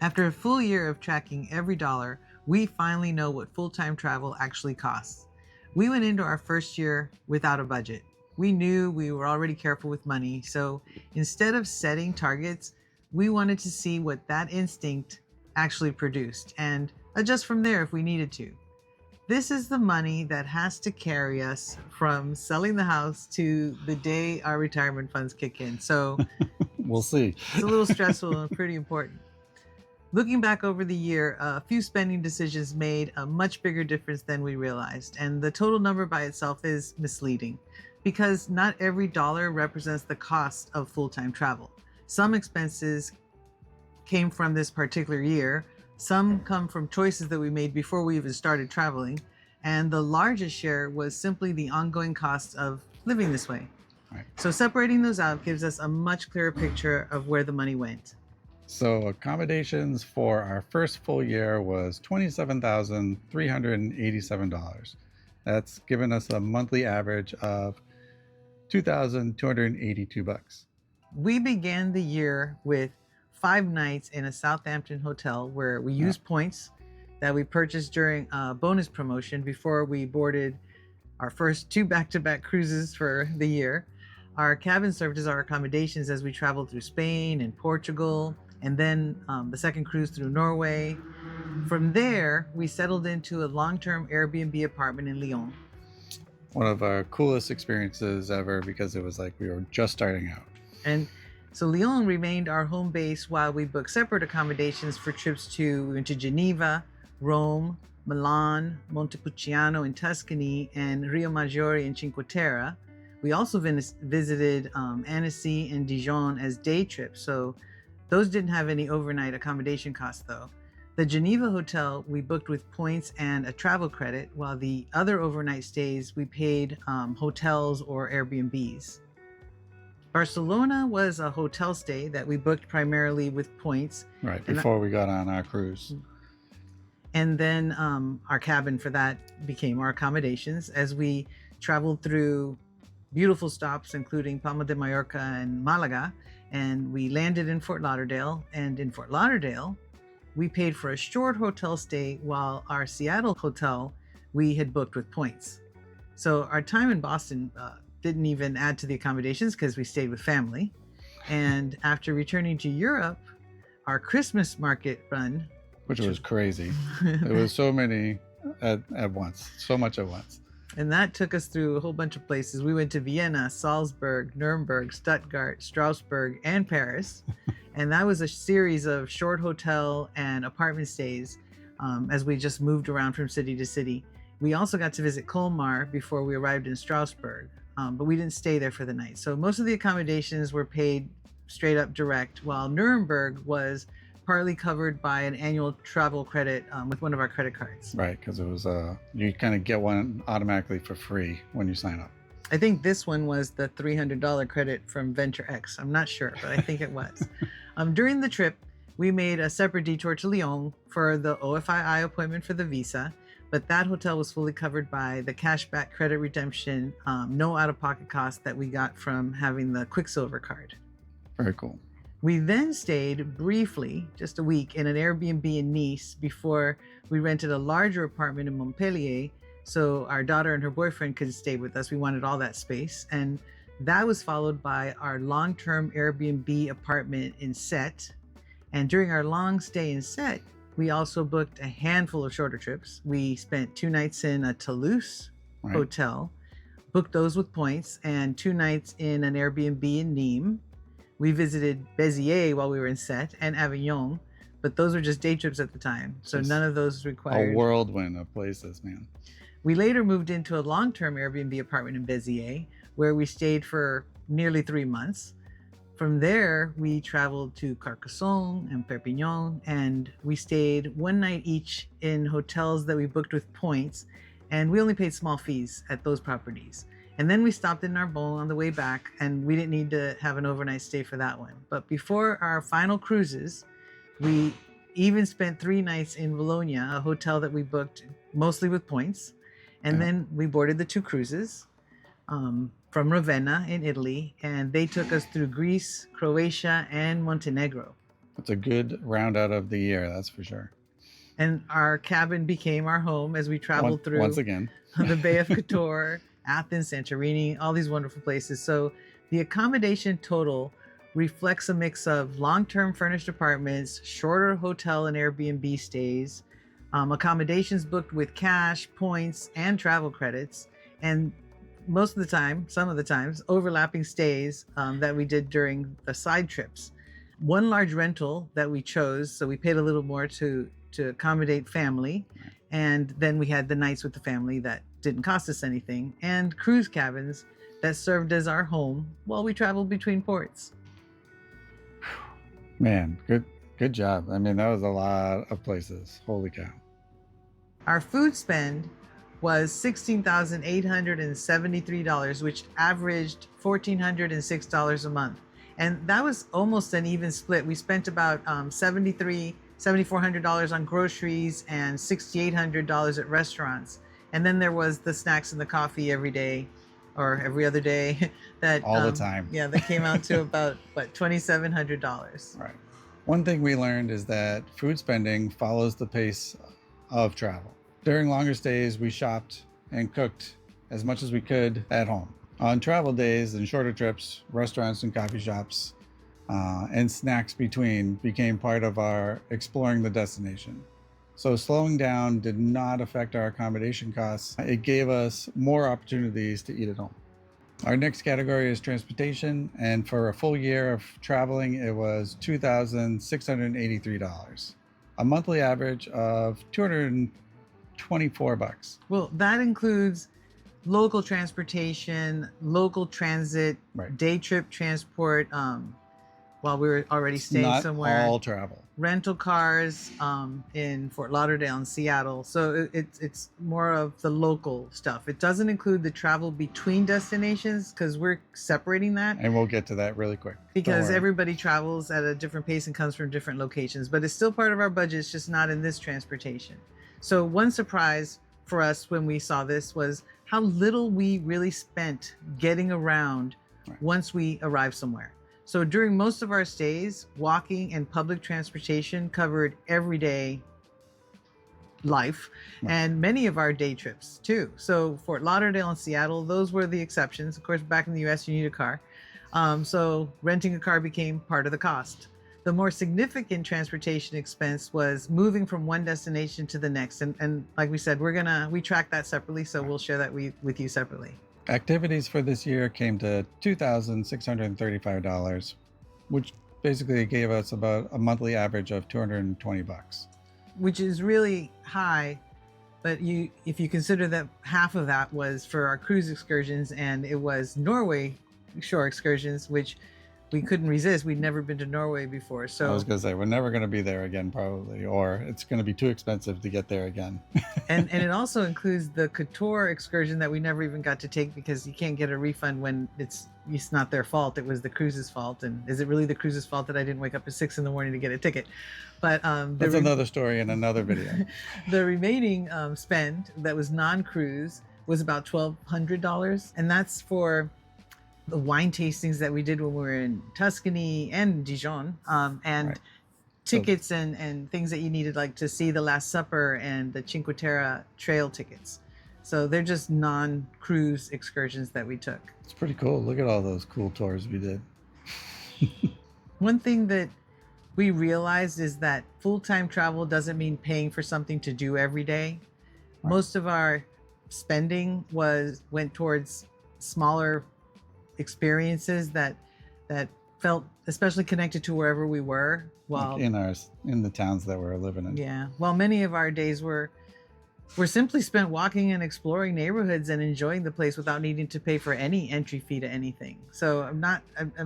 After a full year of tracking every dollar, we finally know what full-time travel actually costs. We went into our first year without a budget. We knew we were already careful with money, so instead of setting targets, we wanted to see what that instinct actually produced and adjust from there if we needed to. This is the money that has to carry us from selling the house to the day our retirement funds kick in. So We'll see. it's a little stressful and pretty important. Looking back over the year, a few spending decisions made a much bigger difference than we realized, and the total number by itself is misleading because not every dollar represents the cost of full-time travel. Some expenses came from this particular year, some come from choices that we made before we even started traveling, and the largest share was simply the ongoing cost of living this way. Right. So separating those out gives us a much clearer picture of where the money went. So accommodations for our first full year was $27,387. That's given us a monthly average of $2,282. We began the year with 5 nights in a Southampton hotel where we used points that we purchased during a bonus promotion before we boarded our first 2 back-to-back cruises for the year. Our cabin served as our accommodations as we traveled through Spain and Portugal, and then the second cruise through Norway. From there, we settled into a long-term Airbnb apartment in Lyon. One of our coolest experiences ever because it was like we were just starting out. And so Lyon remained our home base while we booked separate accommodations for trips we went to Geneva, Rome, Milan, Montepulciano in Tuscany, and Rio Maggiore in Cinque Terre. We also visited Annecy and Dijon as day trips, so those didn't have any overnight accommodation costs though. The Geneva hotel we booked with points and a travel credit, while the other overnight stays we paid hotels or Airbnbs. Barcelona was a hotel stay that we booked primarily with points. Right, before we got on our cruise. And then our cabin for that became our accommodations as we traveled through beautiful stops, including Palma de Mallorca and Malaga. And we landed in Fort Lauderdale. And in Fort Lauderdale, we paid for a short hotel stay while our Seattle hotel we had booked with points. So our time in Boston didn't even add to the accommodations because we stayed with family. And after returning to Europe, our Christmas market run, which was crazy. There was so many at once, so much at once. And that took us through a whole bunch of places. We went to Vienna, Salzburg, Nuremberg, Stuttgart, Strasbourg, and Paris. And that was a series of short hotel and apartment stays as we just moved around from city to city. We also got to visit Colmar before we arrived in Strasbourg, but we didn't stay there for the night. So most of the accommodations were paid straight up direct, while Nuremberg was partly covered by an annual travel credit with one of our credit cards. Right, because it was you kind of get one automatically for free when you sign up. I think this one was the $300 credit from Venture X. I'm not sure, but I think it was. During the trip, we made a separate detour to Lyon for the OFII appointment for the visa, but that hotel was fully covered by the cashback credit redemption, no out-of-pocket cost that we got from having the Quicksilver card. Very cool. We then stayed briefly, just a week, in an Airbnb in Nice before we rented a larger apartment in Montpellier so our daughter and her boyfriend could stay with us. We wanted all that space. And that was followed by our long-term Airbnb apartment in Sète. And during our long stay in Sète, we also booked a handful of shorter trips. We spent 2 nights in a Toulouse hotel, booked those with points, and 2 nights in an Airbnb in Nîmes. We visited Béziers while we were in Sète and Avignon, but those were just day trips at the time. So none of those required. A whirlwind of places, man. We later moved into a long-term Airbnb apartment in Béziers, where we stayed for nearly 3 months. From there, we traveled to Carcassonne and Perpignan, and we stayed 1 night each in hotels that we booked with points, and we only paid small fees at those properties. And then we stopped in Narbonne on the way back, and we didn't need to have an overnight stay for that one. But before our final cruises, we even spent 3 nights in Bologna, a hotel that we booked mostly with points. And then we boarded the 2 cruises from Ravenna in Italy, and they took us through Greece, Croatia, and Montenegro. It's a good round out of the year, that's for sure. And our cabin became our home as we traveled through Once again. the Bay of Kotor, Athens, Santorini, all these wonderful places. So the accommodation total reflects a mix of long-term furnished apartments, shorter hotel and Airbnb stays, accommodations booked with cash, points, and travel credits, and most of the time, some of the times, overlapping stays that we did during the side trips. One large rental that we chose, so we paid a little more to accommodate family, and then we had the nights with the family that didn't cost us anything, and cruise cabins that served as our home while we traveled between ports. Man, good job. I mean, that was a lot of places. Holy cow. Our food spend was $16,873, which averaged $1,406 a month. And that was almost an even split. We spent about $7,400 on groceries and $6,800 at restaurants. And then there was the snacks and the coffee every day or every other day that all the time. Yeah, that came out to about what, $2,700. Right. One thing we learned is that food spending follows the pace of travel. During longer stays, we shopped and cooked as much as we could at home. On travel days and shorter trips, restaurants and coffee shops and snacks between became part of our exploring the destination. So slowing down did not affect our accommodation costs. It gave us more opportunities to eat at home. Our next category is transportation, and for a full year of traveling, it was $2,683, a monthly average of $224. Well, that includes local transportation, local transit, Right. day trip transport, while we were already staying Not somewhere. all travel. Rental cars in Fort Lauderdale and Seattle. So it's more of the local stuff. It doesn't include the travel between destinations because we're separating that. And we'll get to that really quick. Because everybody travels at a different pace and comes from different locations, but it's still part of our budget. It's just not in this transportation. So one surprise for us when we saw this was how little we really spent getting around once we arrived somewhere. So during most of our stays, walking and public transportation covered everyday life and many of our day trips too. So Fort Lauderdale and Seattle, those were the exceptions. Of course, back in the US, you need a car. So renting a car became part of the cost. The more significant transportation expense was moving from one destination to the next. And like we said, we track that separately. So we'll share that with you separately. Activities for this year came to $2,635, which basically gave us about a monthly average of $220. Which is really high, but if you consider that half of that was for our cruise excursions and it was Norway shore excursions, which we couldn't resist. We'd never been to Norway before. So I was going to say, we're never going to be there again, probably, or it's going to be too expensive to get there again. and it also includes the Kotor excursion that we never even got to take because you can't get a refund when it's not their fault. It was the cruise's fault. And is it really the cruise's fault that I didn't wake up at 6 a.m. to get a ticket? But that's another story in another video. The remaining spend that was non-cruise was about $1,200, and that's for the wine tastings that we did when we were in Tuscany and Dijon, and tickets and things that you needed, like to see the Last Supper and the Cinque Terre trail tickets. So they're just non-cruise excursions that we took. It's pretty cool. Look at all those cool tours we did. One thing that we realized is that full-time travel doesn't mean paying for something to do every day. Most of our spending went towards smaller experiences that felt especially connected to wherever we were, while in the towns that we're living in. Yeah, while many of our days were simply spent walking and exploring neighborhoods and enjoying the place without needing to pay for any entry fee to anything. So I'm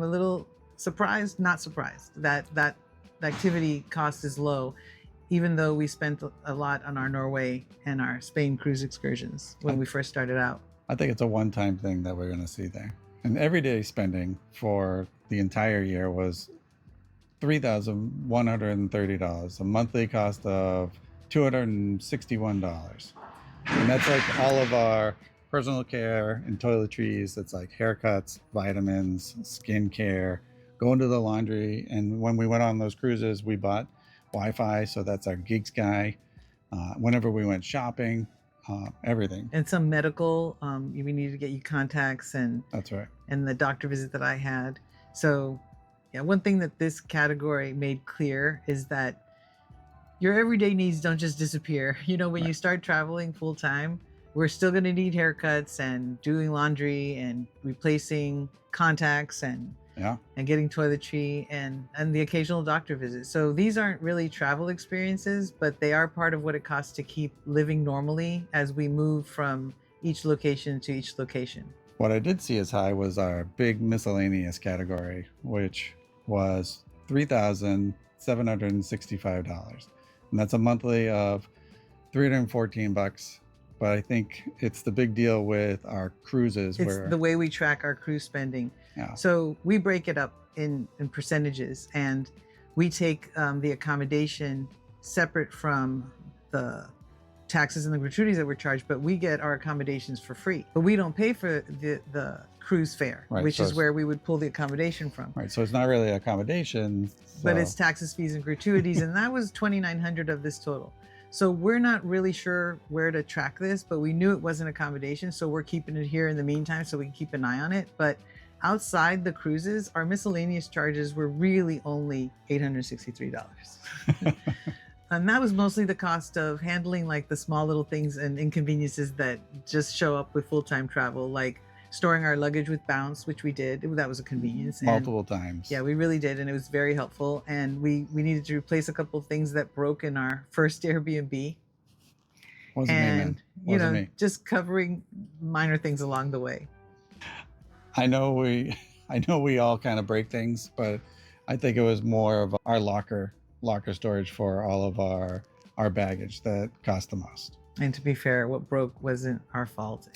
a little surprised, not surprised, that activity cost is low, even though we spent a lot on our Norway and our Spain cruise excursions when we first started out. I think it's a one-time thing that we're going to see there. And everyday spending for the entire year was $3,130, a monthly cost of $261. And that's like all of our personal care and toiletries. It's like haircuts, vitamins, skincare, going to the laundry. And when we went on those cruises, we bought Wi-Fi. So that's our Geeks guy. Whenever we went shopping, everything. And some medical, we needed to get you contacts and That's right. and the doctor visit that I had. So yeah, one thing that this category made clear is that your everyday needs don't just disappear. You know, when you start traveling full time, we're still going to need haircuts and doing laundry and replacing contacts and getting toiletry and the occasional doctor visit. So these aren't really travel experiences, but they are part of what it costs to keep living normally as we move from each location to each location. What I did see as high was our big miscellaneous category, which was $3,765. And that's a monthly of $314. But I think it's the big deal with our cruises. It's the way we track our cruise spending. Yeah. So we break it up in percentages, and we take the accommodation separate from the taxes and the gratuities that we're charged, but we get our accommodations for free. But we don't pay for the cruise fare, which is where we would pull the accommodation from. Right. So it's not really accommodation. But it's taxes, fees, and gratuities, and that was $2,900 of this total. So we're not really sure where to track this, but we knew it wasn't accommodation, so we're keeping it here in the meantime so we can keep an eye on it. But outside the cruises, our miscellaneous charges were really only $863. And that was mostly the cost of handling like the small little things and inconveniences that just show up with full-time travel, like storing our luggage with Bounce, which we did. That was a convenience. Multiple times. Yeah, we really did. And it was very helpful. And we needed to replace a couple of things that broke in our first Airbnb. Wasn't me, man. Wasn't me. Just covering minor things along the way. I know we all kind of break things, but I think it was more of our locker storage for all of our baggage that cost the most. And to be fair, what broke wasn't our fault.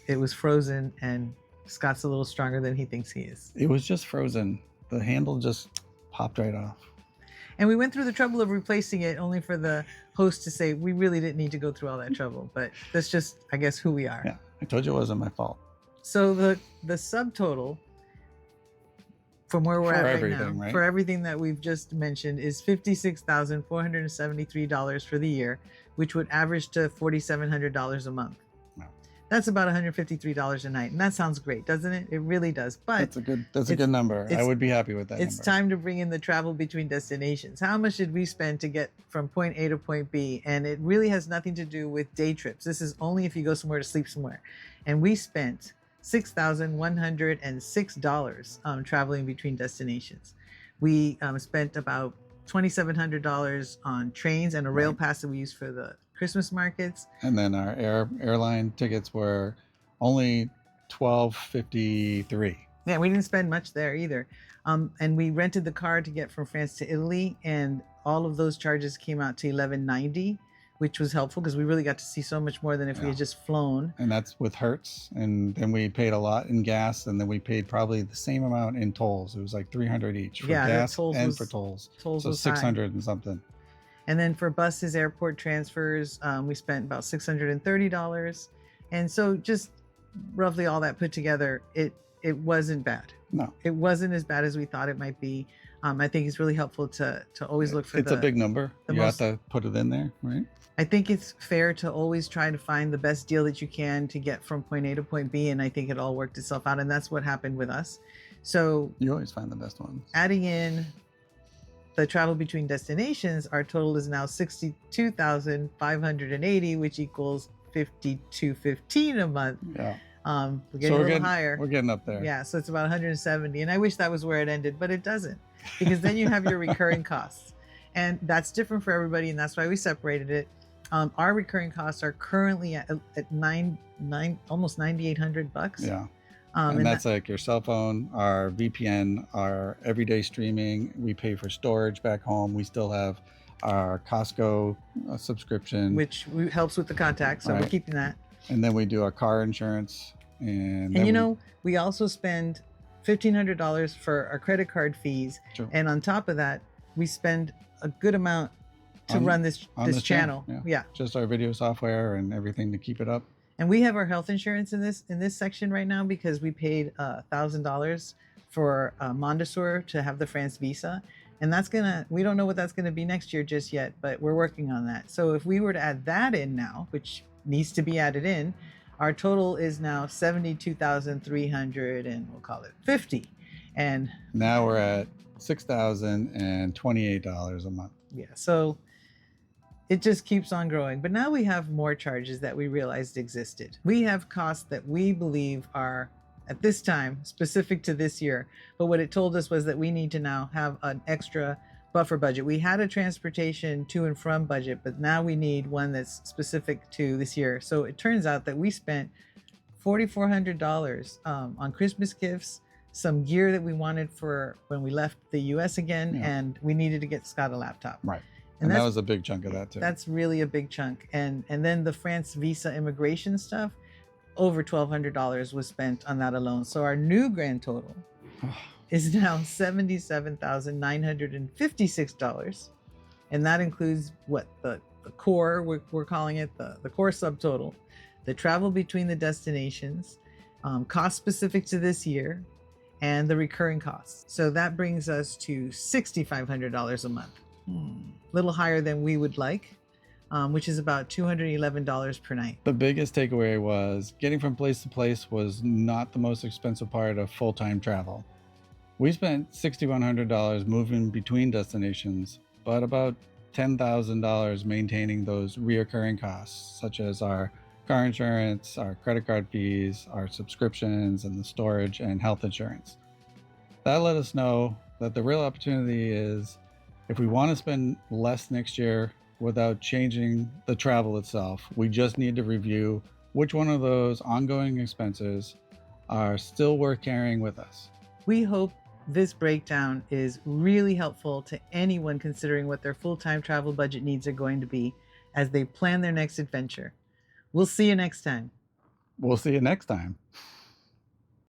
It was frozen, and Scott's a little stronger than he thinks he is. It was just frozen. The handle just popped right off. And we went through the trouble of replacing it only for the host to say, we really didn't need to go through all that trouble. But that's just, I guess, who we are. Yeah, I told you it wasn't my fault. So the subtotal from where we're at right now, right? for everything that we've just mentioned, is $56,473 for the year, which would average to $4,700 a month. Wow. That's about $153 a night, and that sounds great, doesn't it? It really does. But that's a good number. I would be happy with that. It's time to bring in the travel between destinations. How much did we spend to get from point A to point B? And it really has nothing to do with day trips. This is only if you go somewhere to sleep somewhere. And we spent $6,106 traveling between destinations. We spent about $2,700 on trains and a rail pass that we used for the Christmas markets. And then our airline tickets were only $1,253. Yeah, we didn't spend much there either. And we rented the car to get from France to Italy, and all of those charges came out to $1,190, which was helpful because we really got to see so much more than if we had just flown. And that's with Hertz. And then we paid a lot in gas, and then we paid probably the same amount in tolls. It was like $300 each for gas and for tolls. So $600 and something. And then for buses, airport transfers, we spent about $630. And so just roughly all that put together, it wasn't bad. No. It wasn't as bad as we thought it might be. I think it's really helpful to always look for it's a big number. You have to put it in there, right? I think it's fair to always try to find the best deal that you can to get from point A to point B, and I think it all worked itself out, and that's what happened with us. So you always find the best ones. Adding in the travel between destinations, our total is now $62,580, which equals $5,215 a month. Yeah. We're getting a little higher. We're getting up there. Yeah, so it's about 170, and I wish that was where it ended, but it doesn't, because then you have your recurring costs, and that's different for everybody, and that's why we separated it. Our recurring costs are currently at almost $9,800. Yeah. And that's like your cell phone, our VPN, our everyday streaming. We pay for storage back home. We still have our Costco subscription, which helps with the contacts, so we're keeping that. And then we do our car insurance, and we also spend $1,500 for our credit card fees. True. And on top of that, we spend a good amount to run this channel. Yeah. Just our video software and everything to keep it up. And we have our health insurance in this section right now because we paid $1,000 for Mondosur to have the France visa. And we don't know what that's gonna be next year just yet, but we're working on that. So if we were to add that in now, which needs to be added in, our total is now 72,300 and we'll call it 50. And now we're at $6,028 a month. yeah, so it just keeps on growing. But now we have more charges that we realized existed. We have costs that we believe are, at this time, specific to this year. But what it told us was that we need to now have an extra buffer budget. We had a transportation to and from budget, but now we need one that's specific to this year. So it turns out that we spent $4,400 on Christmas gifts, some gear that we wanted for when we left the US again, and we needed to get Scott a laptop. Right. And that was a big chunk of that too. That's really a big chunk. And then the France visa immigration stuff, over $1,200 was spent on that alone. So our new grand total is now $77,956. And that includes what the core, we're calling it the core subtotal, the travel between the destinations, cost specific to this year, and the recurring costs. So that brings us to $6,500 a month. A little higher than we would like, which is about $211 per night. The biggest takeaway was getting from place to place was not the most expensive part of full-time travel. We spent $6,100 moving between destinations, but about $10,000 maintaining those reoccurring costs, such as our car insurance, our credit card fees, our subscriptions, and the storage and health insurance. That let us know that the real opportunity is, if we want to spend less next year without changing the travel itself, we just need to review which one of those ongoing expenses are still worth carrying with us. We hope this breakdown is really helpful to anyone considering what their full-time travel budget needs are going to be as they plan their next adventure. We'll see you next time. We'll see you next time.